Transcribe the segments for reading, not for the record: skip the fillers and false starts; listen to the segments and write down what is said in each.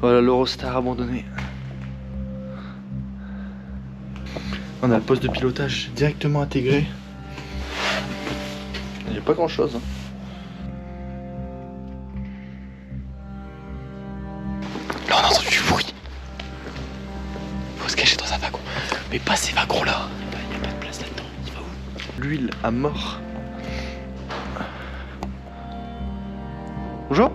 Voilà l'Eurostar abandonné. On a le poste de pilotage directement intégré. Il n'y a pas grand chose. Hein. Là on a entendu du bruit. Faut se cacher dans un wagon. Mais pas ces wagons là. Il n'y a pas de place là-dedans. Il va où? L'huile à mort. Bonjour.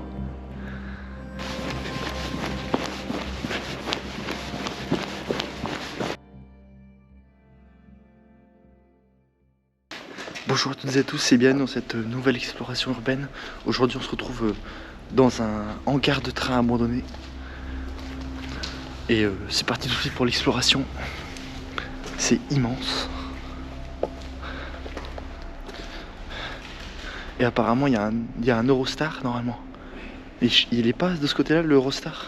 Bonjour à toutes et à tous et bienvenue dans cette nouvelle exploration urbaine. Aujourd'hui on se retrouve dans un hangar de train abandonné. Et c'est parti tout de suite pour l'exploration. C'est immense. Et apparemment il y a un Eurostar normalement. Et il est pas de ce côté-là le Eurostar?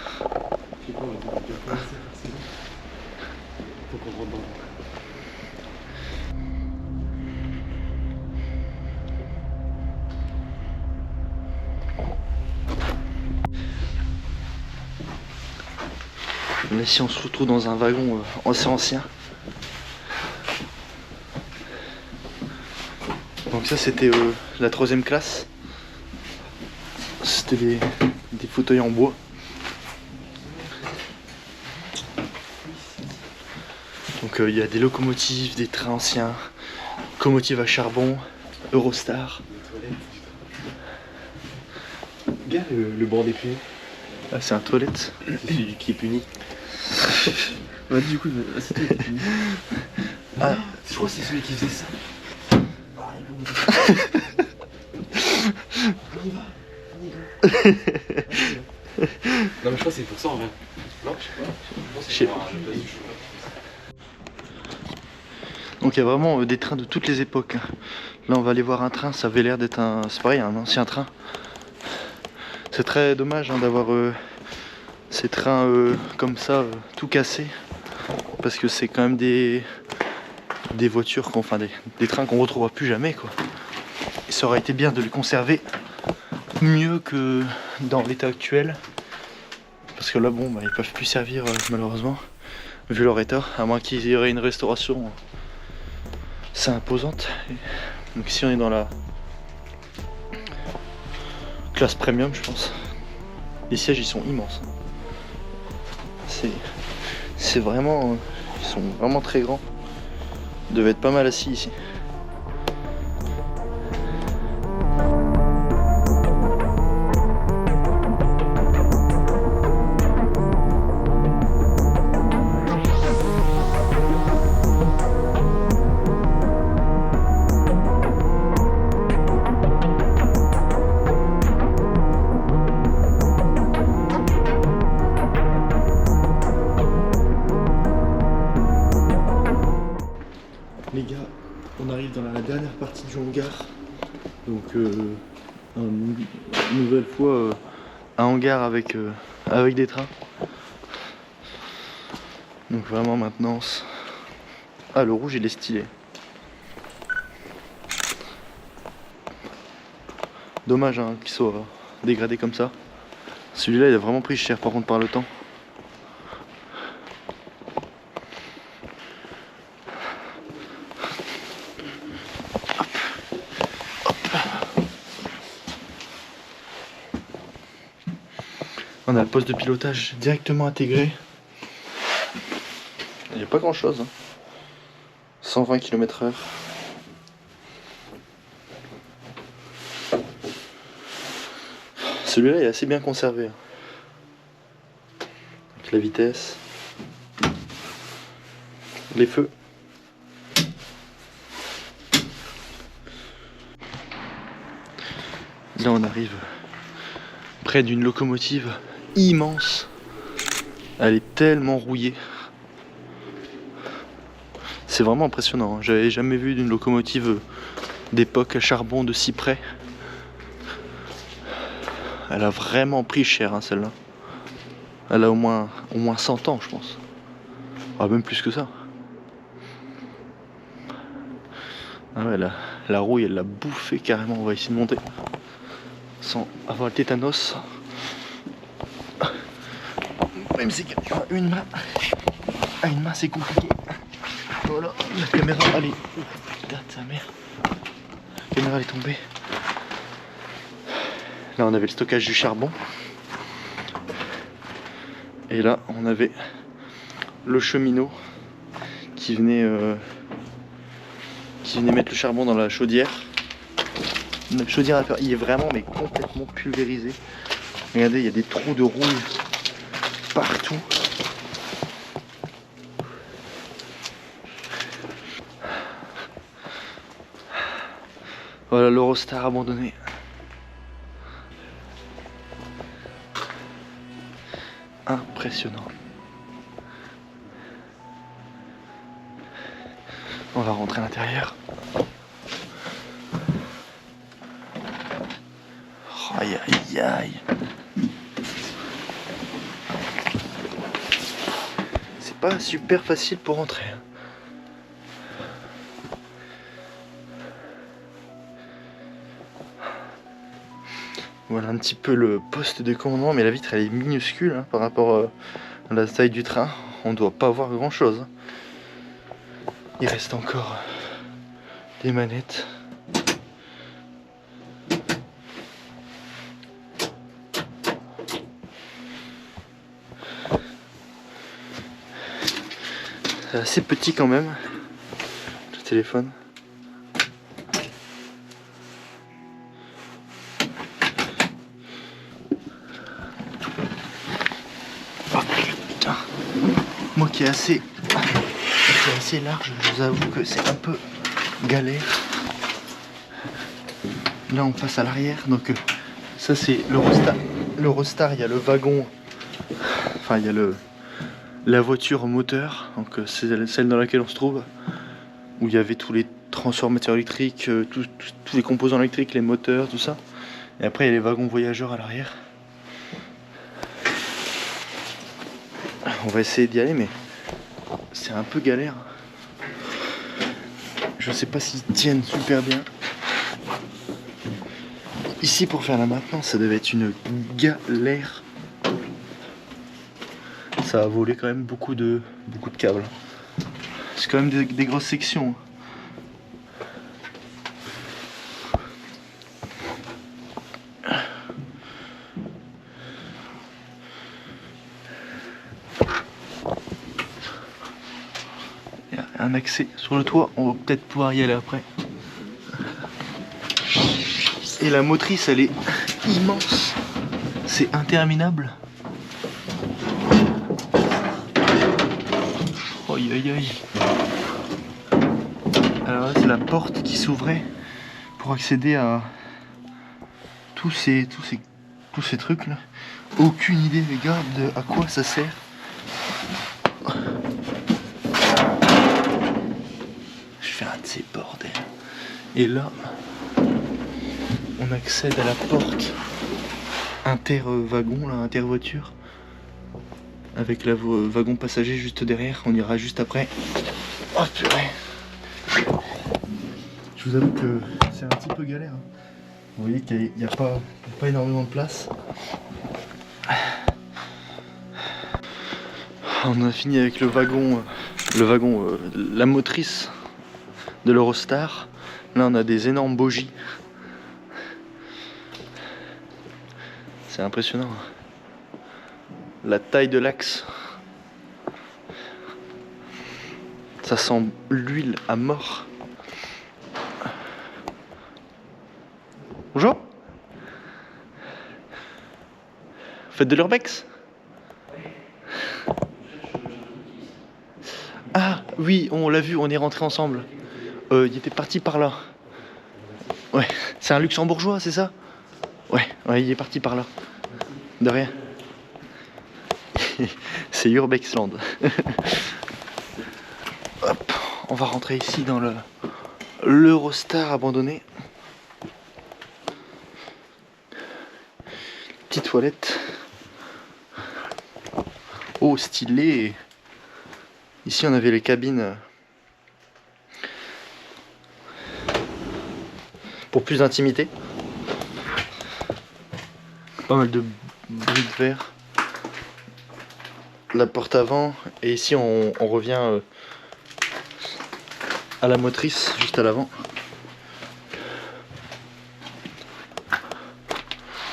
Là ici on se retrouve dans un wagon assez ancien. Donc ça c'était la 3ème classe. C'était des fauteuils en bois. Donc il y a des locomotives, des trains anciens, locomotives à charbon, Eurostar. Regarde le bord des pieds. Ah c'est un toilette. C'est celui qui est puni. Ouais, du coup c'est toi qui es puni. Ah, je crois que c'est celui qui faisait ça. On y va. Non mais je crois que c'est pour ça en vrai. Non, je sais pas. Donc il y a vraiment des trains de toutes les époques. Là on va aller voir un train, ça avait l'air d'être un... C'est pareil, un ancien train. C'est très dommage hein, d'avoir ces trains comme ça, tout cassés. Parce que c'est quand même des voitures, enfin des trains qu'on ne retrouvera plus jamais quoi. Et ça aurait été bien de les conserver mieux que dans l'état actuel. Parce que là bon, bah, ils peuvent plus servir malheureusement, vu leur état, à moins qu'il y aurait une restauration. C'est imposante. Donc ici on est dans la classe premium je pense. Les sièges ils sont immenses. C'est vraiment... ils sont vraiment très grands. Ils devaient être pas mal assis ici. Les gars, on arrive dans la dernière partie du hangar. Donc, une nouvelle fois, un hangar avec des trains. Donc vraiment maintenance. Ah, le rouge il est stylé. Dommage hein, qu'il soit dégradé comme ça. Celui-là il a vraiment pris cher par contre par le temps. On a le poste de pilotage directement intégré. Il n'y a pas grand chose. Hein. 120 km/h. Celui-là est assez bien conservé. Avec la vitesse. Les feux. Là on arrive près d'une locomotive immense. Elle est tellement rouillée. C'est vraiment impressionnant. Hein. J'avais jamais vu d'une locomotive d'époque à charbon de si près. Elle a vraiment pris cher hein, celle-là. Elle a au moins 100 ans je pense. Ah, même plus que ça. Ah ouais, la rouille elle l'a bouffé carrément. On va essayer de monter sans avoir le tétanos. problème c'est qu'une main, une main c'est compliqué. Voilà, la caméra, allez, regarde sa mère. La caméra elle est tombée. Là on avait le stockage du charbon. Et là on avait le cheminot qui venait mettre le charbon dans la chaudière. Notre chaudière il est vraiment mais complètement pulvérisé. Regardez, il y a des trous de rouille partout. Voilà l'Eurostar abandonné. Impressionnant. On va rentrer à l'intérieur. Aïe aïe aïe. C'est pas super facile pour rentrer. Voilà un petit peu le poste de commandement, mais la vitre elle est minuscule hein, par rapport à la taille du train. On doit pas voir grand chose. Il reste encore des manettes. C'est assez petit quand même, le téléphone. Oh putain. Moi qui est assez large, je vous avoue que c'est un peu galère. Là on passe à l'arrière, donc ça c'est l'Eurostar. L'Eurostar, il y a le wagon, enfin il y a la voiture moteur, donc c'est celle dans laquelle on se trouve, où il y avait tous les transformateurs électriques, tous les composants électriques, les moteurs, tout ça. Et après il y a les wagons voyageurs à l'arrière. On va essayer d'y aller, mais c'est un peu galère. Je sais pas s'ils tiennent super bien. Ici pour faire la maintenance, ça devait être une galère. Ça a volé quand même beaucoup de câbles. C'est quand même des grosses sections. Il y a un accès sur le toit, on va peut-être pouvoir y aller après. Et la motrice elle est immense, c'est interminable. Aïe aïe aïe. Alors là c'est la porte qui s'ouvrait pour accéder à tous ces trucs là. Aucune idée les gars de à quoi ça sert. Je fais un de ces bordels. Et là on accède à la porte inter-wagon, là, inter-voiture, avec le wagon passager juste derrière. On ira juste après. Oh purée. Je vous avoue que c'est un petit peu galère. Vous voyez qu'il n'y a pas énormément de place. On a fini avec le wagon, la motrice de l'Eurostar. Là on a des énormes bogies. C'est impressionnant. La taille de l'axe. Ça sent l'huile à mort. Bonjour. Vous faites de l'urbex? Ah oui, on l'a vu, on est rentré ensemble. Il était parti par là. Ouais, c'est un luxembourgeois, c'est ça? Ouais, il est parti par là. De rien. C'est Urbexland. Hop, on va rentrer ici dans l'Eurostar abandonné. Petite toilette. Oh, stylé. Ici on avait les cabines pour plus d'intimité. Pas mal de bris de verre. la porte avant. Et ici on revient à la motrice, juste à l'avant.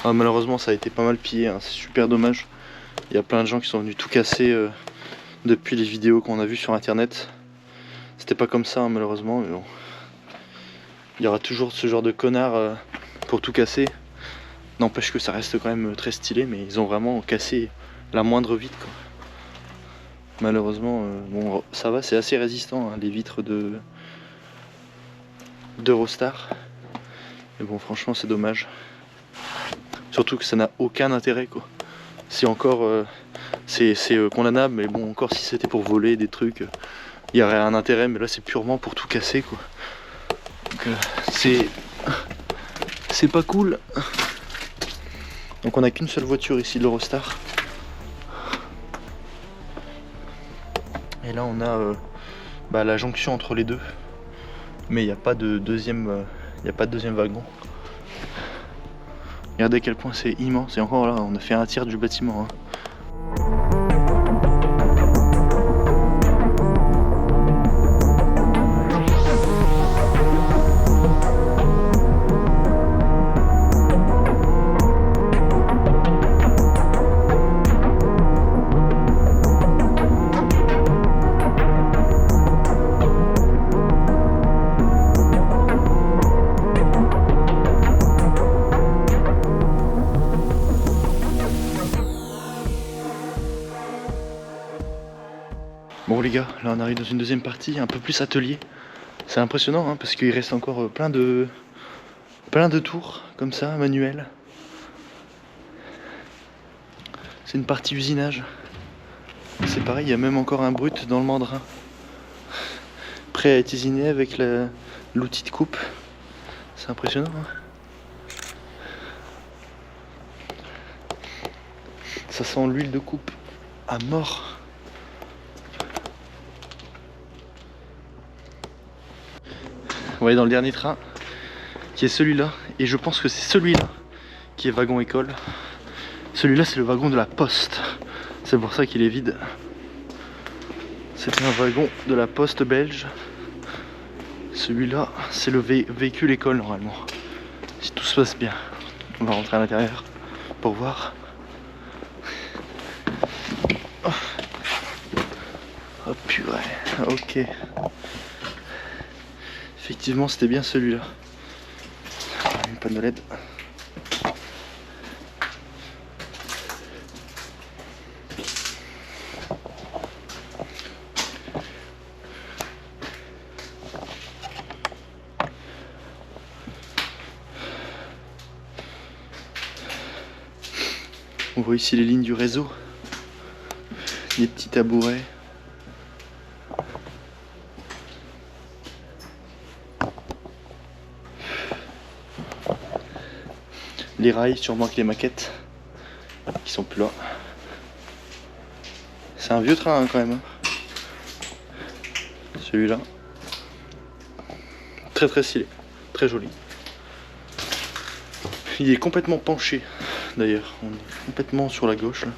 Ah, malheureusement ça a été pas mal pillé, hein. C'est super dommage. Il y a plein de gens qui sont venus tout casser depuis les vidéos qu'on a vues sur internet. C'était pas comme ça, hein, malheureusement, mais bon. Il y aura toujours ce genre de connards pour tout casser. N'empêche que ça reste quand même très stylé, mais ils ont vraiment cassé la moindre vitre, quoi. Malheureusement, bon, ça va, c'est assez résistant, hein, les vitres d'Eurostar. Mais bon, franchement, c'est dommage. Surtout que ça n'a aucun intérêt, quoi. Si encore, c'est condamnable, mais bon, encore si c'était pour voler des trucs, il y aurait un intérêt, mais là c'est purement pour tout casser, quoi. Donc c'est pas cool. Donc on a qu'une seule voiture ici de l'Eurostar. Et là on a la jonction entre les deux, mais il n'y a pas de deuxième wagon. Regardez à quel point c'est immense, et encore là on a fait un tiers du bâtiment, hein. Bon les gars, là on arrive dans une deuxième partie, un peu plus atelier. C'est impressionnant, hein, parce qu'il reste encore plein de tours comme ça, manuels. C'est une partie usinage. C'est pareil, il y a même encore un brut dans le mandrin, prêt à être usiné avec l'outil de coupe. C'est impressionnant, hein. Ça sent l'huile de coupe à mort. On va aller dans le dernier train, qui est celui-là, et je pense que c'est celui-là qui est wagon école. Celui-là c'est le wagon de la poste, c'est pour ça qu'il est vide. C'est un wagon de la poste belge. Celui-là c'est le véhicule école normalement, si tout se passe bien. On va rentrer à l'intérieur pour voir. Oh purée, ok. Effectivement, c'était bien celui-là. Une panne de LED. On voit ici les lignes du réseau. Des petits tabourets. Les rails, sûrement que les maquettes qui sont plus là. C'est un vieux train, hein, quand même, hein. Celui-là. Très très stylé, très joli. Il est complètement penché d'ailleurs, on est complètement sur la gauche là.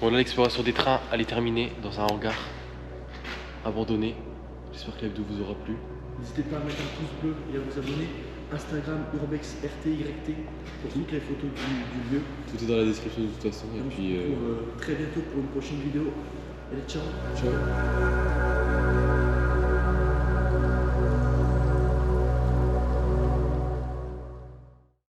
Bon, là, l'exploration des trains, elle est terminée dans un hangar abandonné. J'espère que la vidéo vous aura plu. N'hésitez pas à mettre un pouce bleu et à vous abonner. Instagram UrbexRTYT pour toutes les photos du lieu. Tout est dans la description de toute façon. Et Et on puis, se retrouve très bientôt pour une prochaine vidéo. Allez, ciao. ciao.